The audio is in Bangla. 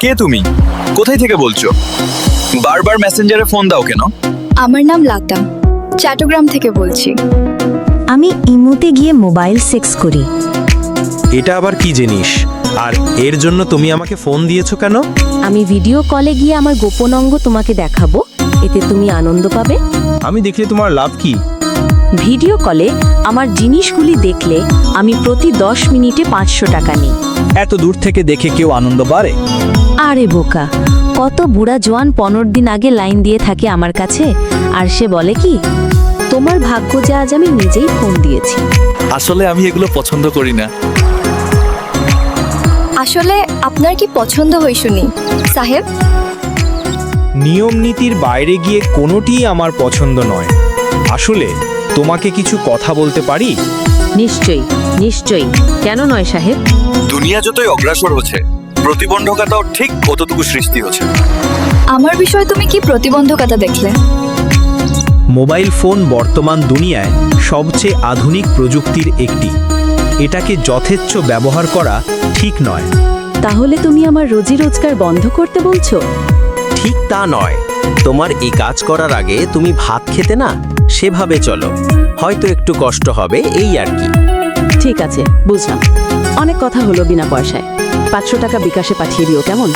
কে তুমি? কোথায় থেকে বলছো? বারবার মেসেঞ্জারে ফোন দাও কেন? আমার নাম লাতা, চট্টগ্রাম থেকে বলছি। আমি ইমুতে গিয়ে মোবাইল সেক্স করি। এটা আবার কি জিনিস? আর এর জন্য তুমি আমাকে ফোন দিয়েছো কেন? আমি ভিডিও কলে গিয়ে আমার গোপন অঙ্গ তোমাকে দেখাবো, এতে তুমি আনন্দ পাবে। আমি দেখলে তোমার লাভ কি? ভিডিও কলে আমার জিনিসগুলি দেখলে আমি প্রতি 10 মিনিটে 500 টাকা নিই। এত দূর থেকে দেখে কেউ আনন্দ পারে? আরে বোকা, কত বুড়া জোয়ান 15 দিন আগে লাইন দিয়ে থাকে আমার কাছে, আর সে বলে কি তোমার ভাগ্য যে আজ আমি নিজেই ফোন দিয়েছি। আসলে আমি এগুলো পছন্দ করি না। আসলে আপনার কি পছন্দ হয় শুনি সাহেব? নিয়ম নীতির বাইরে গিয়ে কোনোটিই আমার পছন্দ নয়। আসলে তোমাকে কিছু কথা বলতে পারি? নিশ্চয়ই নিশ্চয়ই, কেন নয় সাহেব? দুনিয়া যতই অগ্রসর হচ্ছে, প্রতিবন্ধকতাও ঠিক কতটুকু সৃষ্টি হচ্ছে। আমার বিষয়ে তুমি কি প্রতিবন্ধকতা দেখলে? মোবাইল ফোন বর্তমান দুনিয়ায় সবচেয়ে আধুনিক প্রযুক্তির একটি। এটাকে যথেচ্ছ ব্যবহার করা ঠিক নয়। তাহলে তুমি আমার রোজি রোজগার বন্ধ করতে বলছো? ঠিক তা নয়। তোমার এই কাজ করার আগে তুমি ভাত খেতে না, সেভাবে চলো। হয়তো একটু কষ্ট হবে, এই আর কি। ঠিক আছে, বুঝলাম। অনেক কথা হলো বিনা পয়সায়। 500 টাকা বিকাশে পাঠিয়ে দিও, কেমন?